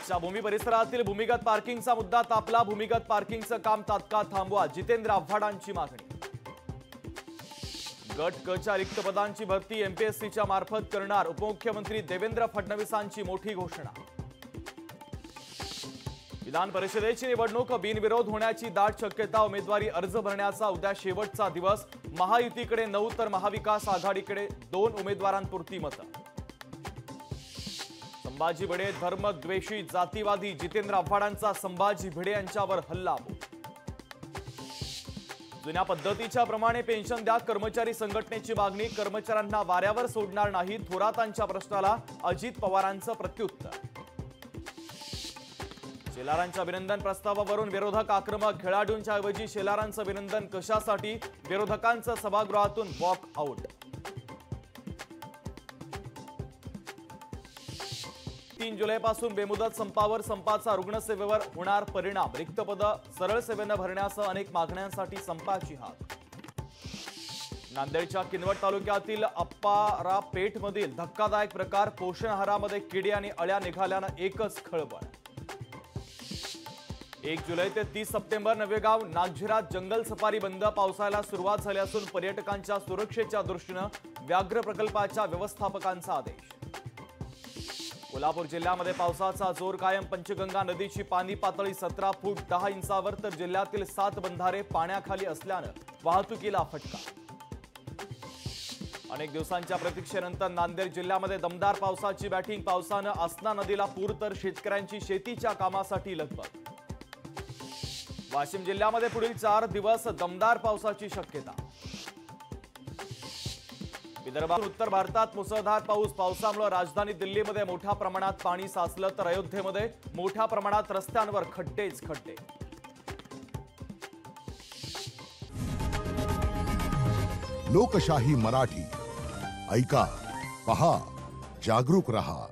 बीडच्या भूमी परिसरातील भूमिगत पार्किंगचा मुद्दा तापला। भूमिगत पार्किंगचं काम तात्काळ थांबवा, जितेंद्र आव्हाडांची मागणी। गट क च्या रिक्त पदांची भरती एमपीएससीच्या मार्फत करणार, उपमुख्यमंत्री देवेंद्र फडणवीसांची मोठी घोषणा। विधान परिषदेची निवडणूक बिनविरोध होण्याची दाट शक्यता। उमेदवारी अर्ज भरण्याचा उद्या शेवटचा दिवस। महायुतीकडे 9 तर महाविकास आघाडीकडे 2 उमेदवारांपुरती मतं। संभाजी भिडे धर्मद्वेषी जातीवादी, जितेंद्र आव्हाडांचा संभाजी भिडे यांच्यावर हल्लाबोल। जुन्या पद्धतीच्या प्रमाणे पेन्शन द्या, कर्मचारी संघटनेची मागणी। कर्मचाऱ्यांना वाऱ्यावर सोडणार नाही, थोरातांच्या प्रश्नाला अजित पवारांचं प्रत्युत्तर। शेलारांच्या अभिनंदन प्रस्तावावरून विरोधक आक्रमक। खेळाडूंच्या ऐवजी शेलारांचं अभिनंदन कशासाठी? विरोधकांचं सभागृहातून वॉक आउट। 3 जुलैपासून बेमुदत संपावर, संपाचा रुग्णसेवेवर होणार परिणाम। रिक्त पद सरळ सेवेनं भरण्यासह अनेक मागण्यांसाठी संपाची हाक। नांदेडच्या किनवट तालुक्यातील अप्पारा पेठमधील धक्कादायक प्रकार। पोषण आहारामध्ये किडे आणि अळ्या निघाल्यानं एकच खळबळ। 1 जुलै ते 30 सप्टेंबर नवेगाव नागझिरात जंगल सफारी बंद। पावसाला सुरुवात झाली असून पर्यटकांच्या सुरक्षेच्या दृष्टीनं व्याघ्र प्रकल्पाच्या व्यवस्थापकांचा आदेश। कोल्हापूर जिल्ह्यामध्ये पावसाचा जोर कायम। पंचगंगा नदीची पाणी पातळी 17 फूट 10 इंचावर, तर जिल्ह्यातील 7 बंधारे पाण्याखाली असल्यानं वाहतुकीला फटका। अनेक दिवसांच्या प्रतीक्षेनंतर नांदेड जिल्ह्यामध्ये दमदार पावसाची बॅटिंग। पावसानं आसना नदीला पूर, तर शेतकऱ्यांची शेतीच्या कामासाठी लगबग। वाशिम जिल्ह्यामध्ये पुढील 4 दिवस दमदार पावसाची शक्यता। विदर्भात उत्तर भारतात मुसळधार पाऊस। पावसामुळे राजधानी दिल्लीमध्ये मोठ्या प्रमाणात पाणी साचलं, तर अयोध्येमध्ये मोठ्या प्रमाणात रस्त्यांवर खड्डेच खड्डे। लोकशाही मराठी ऐका, पहा, जागरूक रहा।